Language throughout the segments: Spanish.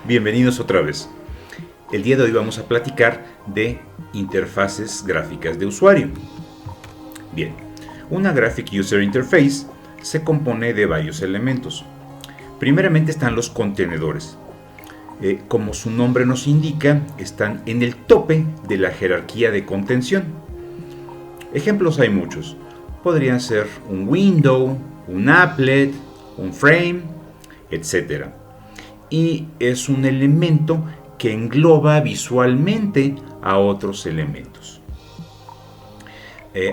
Bienvenidos otra vez. El día de hoy vamos a platicar de interfaces gráficas de usuario. Bien, una Graphic User Interface se compone de varios elementos. Primeramente están los contenedores. Como su nombre nos indica, están en el tope de la jerarquía de contención. Ejemplos hay muchos. Podrían ser un window, un applet, un frame, etc. Y es un elemento que engloba visualmente a otros elementos.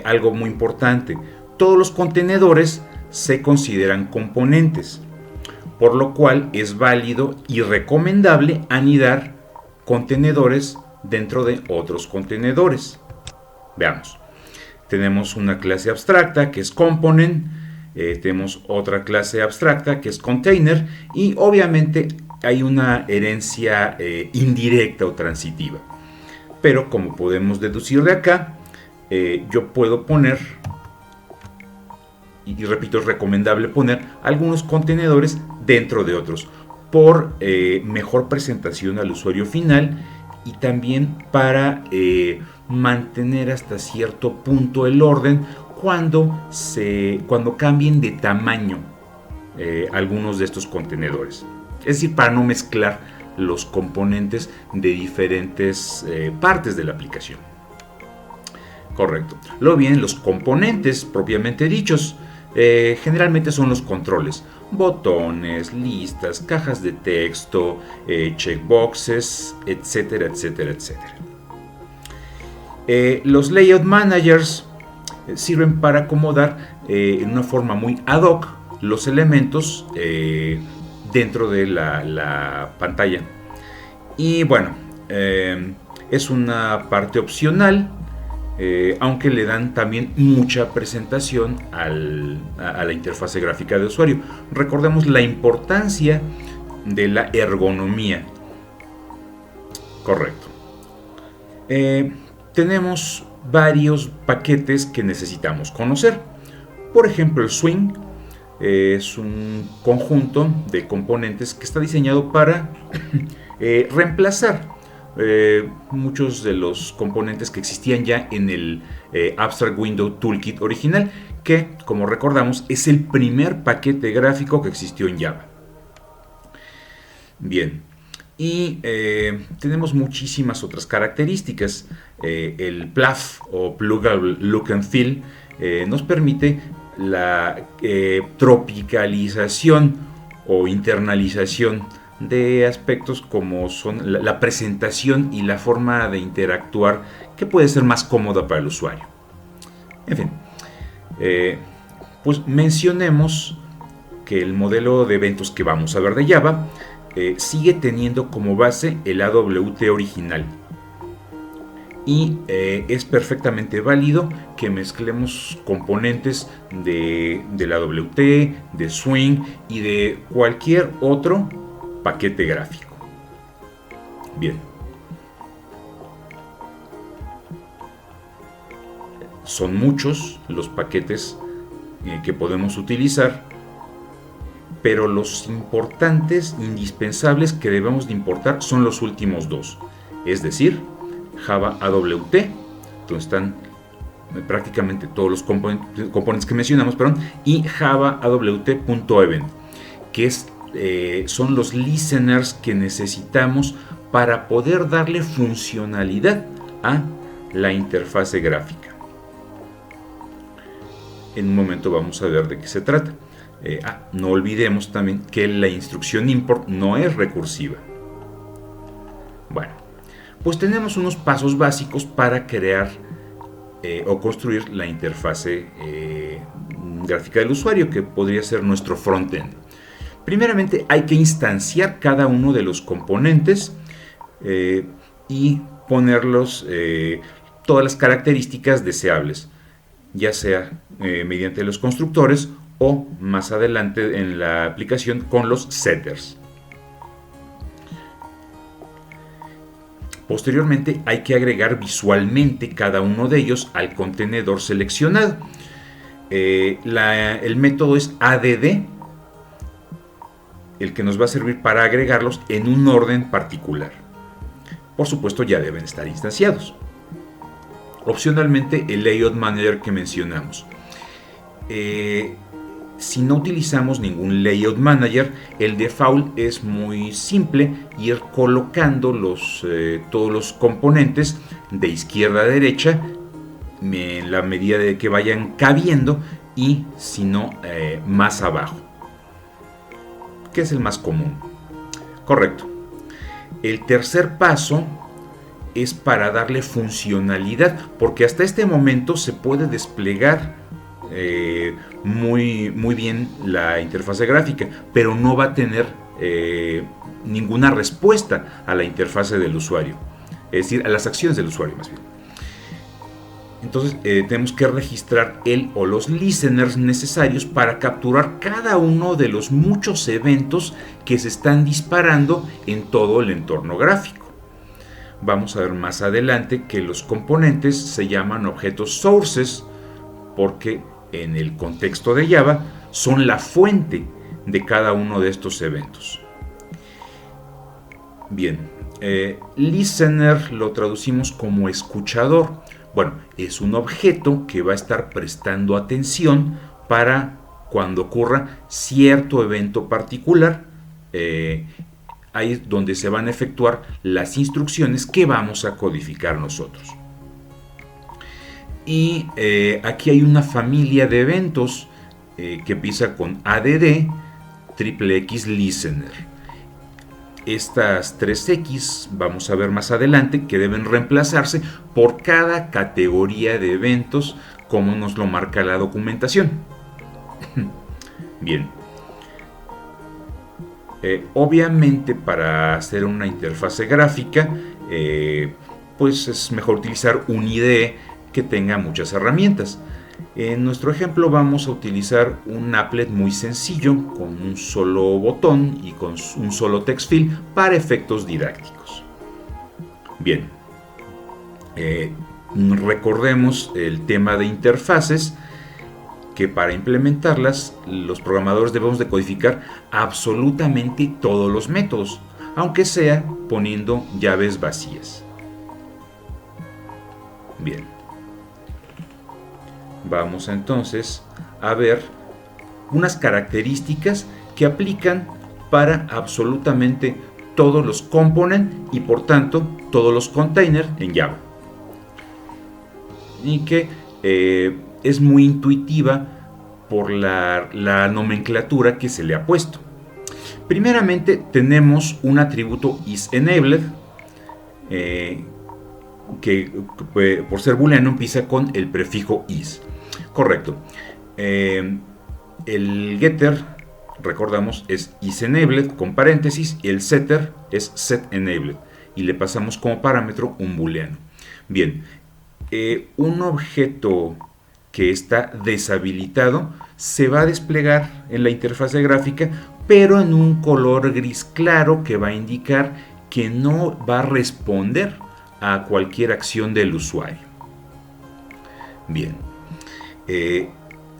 Algo muy importante, todos los contenedores se consideran componentes, por lo cual es válido y recomendable anidar contenedores dentro de otros contenedores. Veamos, tenemos una clase abstracta que es component, tenemos otra clase abstracta que es container y obviamente hay una herencia indirecta o transitiva. Pero como podemos deducir de acá, yo puedo poner, y repito, es recomendable poner algunos contenedores dentro de otros por mejor presentación al usuario final y también para mantener hasta cierto punto el orden cuando cambien de tamaño algunos de estos contenedores. Es decir, para no mezclar los componentes de diferentes partes de la aplicación. Correcto. Luego vienen los componentes propiamente dichos. Generalmente son los controles. Botones, listas, cajas de texto, checkboxes, etcétera, etcétera, etcétera. Los layout managers sirven para acomodar en una forma muy ad hoc los elementos dentro de la pantalla. Y bueno, es una parte opcional, aunque le dan también mucha presentación a la interfase gráfica de usuario. Recordemos la importancia de la ergonomía. Correcto. Tenemos varios paquetes que necesitamos conocer. Por ejemplo, el Swing es un conjunto de componentes que está diseñado para reemplazar muchos de los componentes que existían ya en el Abstract Window Toolkit original, que, como recordamos, es el primer paquete gráfico que existió en Java. Bien, y tenemos muchísimas otras características. El PLAF o Pluggable Look and Feel nos permite la tropicalización o internalización de aspectos como son la presentación y la forma de interactuar, que puede ser más cómoda para el usuario. En fin, pues mencionemos que el modelo de eventos que vamos a ver de Java sigue teniendo como base el AWT original. Y es perfectamente válido que mezclemos componentes del AWT, de Swing y de cualquier otro paquete gráfico. Bien. Son muchos los paquetes que podemos utilizar, pero los importantes, indispensables que debemos de importar son los últimos dos, es decir, Java AWT, donde están prácticamente todos los componentes que mencionamos, y Java AWT.event, que son los listeners que necesitamos para poder darle funcionalidad a la interfase gráfica. En un momento vamos a ver de qué se trata. No olvidemos también que la instrucción import no es recursiva. Bueno, pues tenemos unos pasos básicos para crear o construir la interfase gráfica del usuario, que podría ser nuestro frontend. Primeramente hay que instanciar cada uno de los componentes y ponerlos todas las características deseables, ya sea mediante los constructores o más adelante en la aplicación con los setters. Posteriormente hay que agregar visualmente cada uno de ellos al contenedor seleccionado. El método es add el que nos va a servir para agregarlos en un orden particular. Por supuesto, ya deben estar instanciados. Opcionalmente, el Layout Manager que mencionamos. Si no utilizamos ningún Layout Manager, el default es muy simple: ir colocando todos los componentes de izquierda a derecha en la medida de que vayan cabiendo, y si no, más abajo, que es el más común. Correcto. El tercer paso es para darle funcionalidad, porque hasta este momento se puede desplegar muy bien la interfaz gráfica, pero no va a tener ninguna respuesta a la interfaz del usuario, es decir, a las acciones del usuario más bien. Entonces tenemos que registrar el o los listeners necesarios para capturar cada uno de los muchos eventos que se están disparando en todo el entorno gráfico. Vamos a ver más adelante que los componentes se llaman objetos sources porque en el contexto de Java son la fuente de cada uno de estos eventos. Bien, listener lo traducimos como escuchador. Bueno, es un objeto que va a estar prestando atención para cuando ocurra cierto evento particular. Ahí es donde se van a efectuar las instrucciones que vamos a codificar nosotros. Y aquí hay una familia de eventos que empieza con ADD XXX Listener. Estas 3X vamos a ver más adelante que deben reemplazarse por cada categoría de eventos como nos lo marca la documentación. Bien. Obviamente para hacer una interfaz gráfica pues es mejor utilizar un IDE que tenga muchas herramientas. En nuestro ejemplo vamos a utilizar un applet muy sencillo con un solo botón y con un solo text field para efectos didácticos. Bien, recordemos el tema de interfaces, que para implementarlas los programadores debemos de codificar absolutamente todos los métodos, aunque sea poniendo llaves vacías. Bien. Vamos entonces a ver unas características que aplican para absolutamente todos los components y por tanto todos los containers en Java. Y que es muy intuitiva por la nomenclatura que se le ha puesto. Primeramente tenemos un atributo isEnabled que por ser booleano empieza con el prefijo is. Correcto. El getter, recordamos, es isEnabled con paréntesis y el setter es setEnabled y le pasamos como parámetro un booleano. Bien, un objeto que está deshabilitado se va a desplegar en la interfaz gráfica, pero en un color gris claro que va a indicar que no va a responder a cualquier acción del usuario. Bien.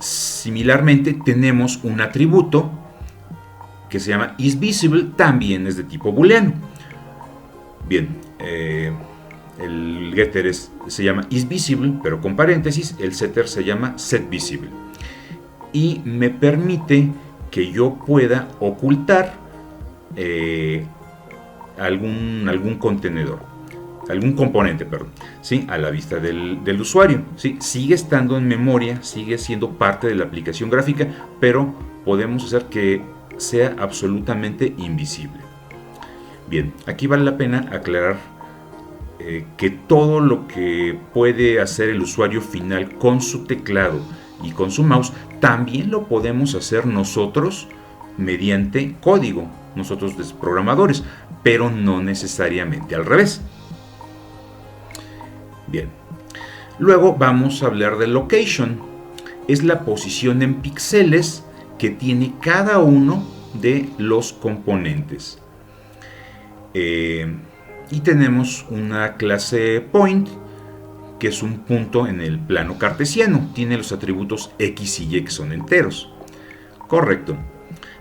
Similarmente tenemos un atributo que se llama isVisible, también es de tipo booleano. Bien, el getter se llama isVisible, pero con paréntesis. El setter se llama setVisible y me permite que yo pueda ocultar algún contenedor, algún componente, perdón, ¿sí? A la vista del usuario, ¿sí? Sigue estando en memoria, sigue siendo parte de la aplicación gráfica, pero podemos hacer que sea absolutamente invisible. Bien, aquí vale la pena aclarar que todo lo que puede hacer el usuario final con su teclado y con su mouse, también lo podemos hacer nosotros mediante código, nosotros los programadores, pero no necesariamente al revés. Bien, luego vamos a hablar de location. Es la posición en píxeles que tiene cada uno de los componentes. Y tenemos una clase point, que es un punto en el plano cartesiano. Tiene los atributos x y y que son enteros. Correcto.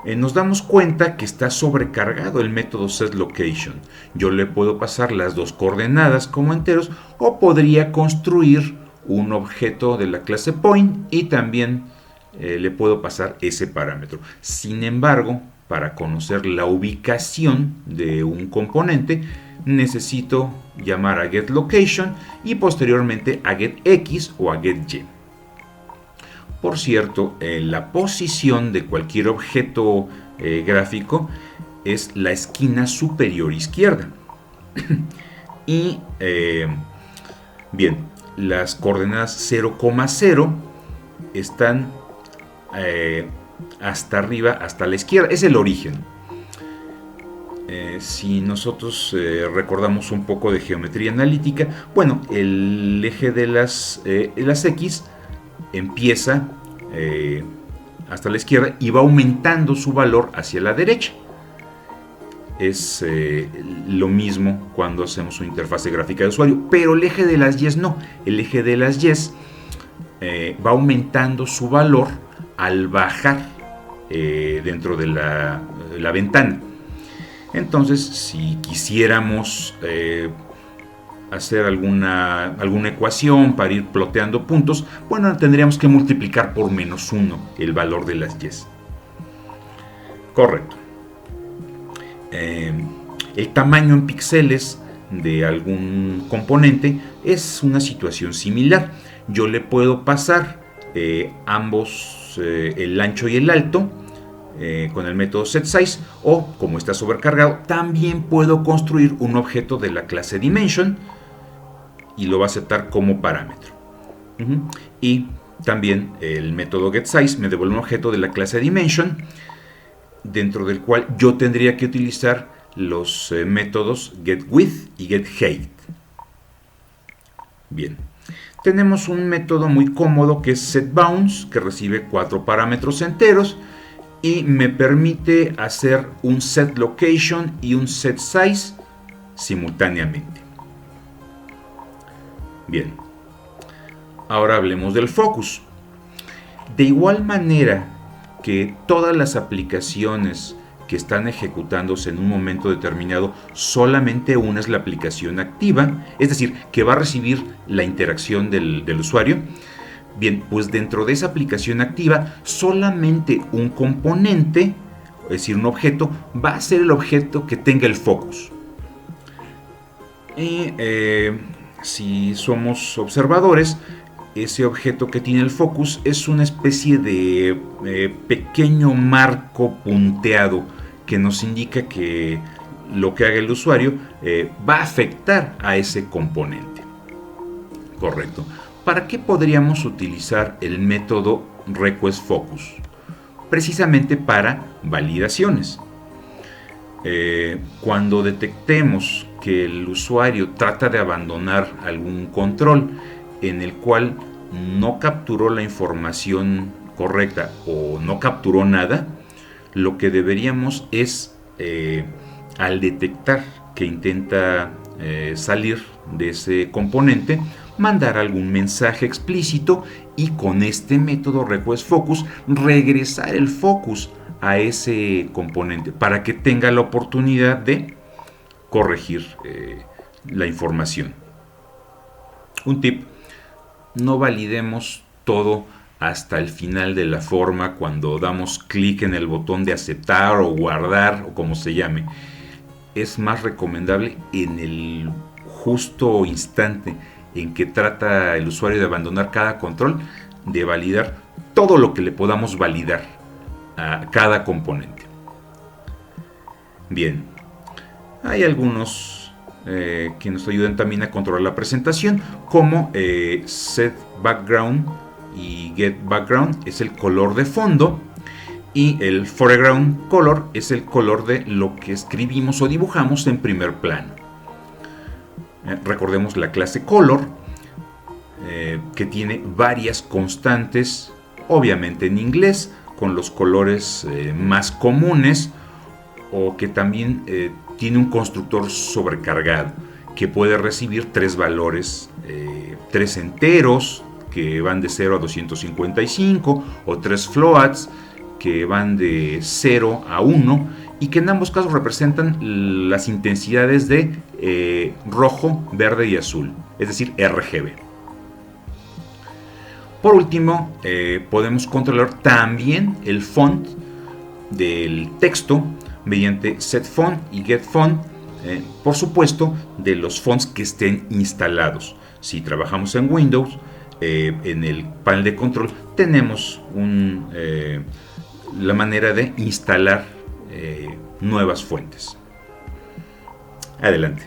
nos damos cuenta que está sobrecargado el método setLocation. Yo le puedo pasar las dos coordenadas como enteros, o podría construir un objeto de la clase point y también le puedo pasar ese parámetro. Sin embargo, para conocer la ubicación de un componente, necesito llamar a getLocation y posteriormente a getX o a getY. Por cierto, la posición de cualquier objeto gráfico es la esquina superior izquierda. Y bien, las coordenadas 0,0 están hasta arriba, hasta la izquierda. Es el origen. Si nosotros recordamos un poco de geometría analítica, bueno, el eje de las X empieza hasta la izquierda y va aumentando su valor hacia la derecha. Es lo mismo cuando hacemos una interfase gráfica de usuario, pero el eje de las Y no. El eje de las Y va aumentando su valor al bajar dentro de la ventana. Entonces, si quisiéramos hacer alguna ecuación para ir ploteando puntos, bueno, tendríamos que multiplicar por -1 el valor de las Y. Correcto. El tamaño en píxeles de algún componente es una situación similar. Yo le puedo pasar ambos, el ancho y el alto, con el método setSize, o como está sobrecargado, también puedo construir un objeto de la clase Dimension y lo va a aceptar como parámetro. Y también el método getSize me devuelve un objeto de la clase Dimension, dentro del cual yo tendría que utilizar los métodos getWidth y getHeight. Bien, tenemos un método muy cómodo que es setBounds, que recibe 4 parámetros enteros y me permite hacer un setLocation y un setSize simultáneamente. Bien, ahora hablemos del focus. De igual manera que todas las aplicaciones que están ejecutándose en un momento determinado, solamente una es la aplicación activa, es decir, que va a recibir la interacción del usuario. Bien, pues dentro de esa aplicación activa, solamente un componente, es decir, un objeto, va a ser el objeto que tenga el focus. Y si somos observadores, ese objeto que tiene el focus es una especie de pequeño marco punteado que nos indica que lo que haga el usuario va a afectar a ese componente. Correcto. ¿Para qué podríamos utilizar el método requestFocus? Precisamente para validaciones. Cuando detectemos que el usuario trata de abandonar algún control en el cual no capturó la información correcta o no capturó nada, lo que deberíamos es, al detectar que intenta salir de ese componente, mandar algún mensaje explícito y con este método requestFocus regresar el focus a ese componente para que tenga la oportunidad de corregir la información. Un tip: no validemos todo hasta el final de la forma cuando damos clic en el botón de aceptar o guardar o como se llame. Es más recomendable en el justo instante en que trata el usuario de abandonar cada control, de validar todo lo que le podamos validar a cada componente. Bien, hay algunos que nos ayudan también a controlar la presentación, como setBackground y getBackground es el color de fondo y el foreground color es el color de lo que escribimos o dibujamos en primer plano. Recordemos la clase color, que tiene varias constantes, obviamente en inglés, con los colores más comunes, o que también tiene un constructor sobrecargado que puede recibir 3 valores, 3 enteros que van de 0 a 255, o 3 floats que van de 0 a 1 y que en ambos casos representan las intensidades de rojo, verde y azul, es decir, RGB. Por último, podemos controlar también el font del texto mediante setFont y getFont, por supuesto, de los fonts que estén instalados. Si trabajamos en Windows, en el panel de control tenemos la manera de instalar nuevas fuentes. Adelante.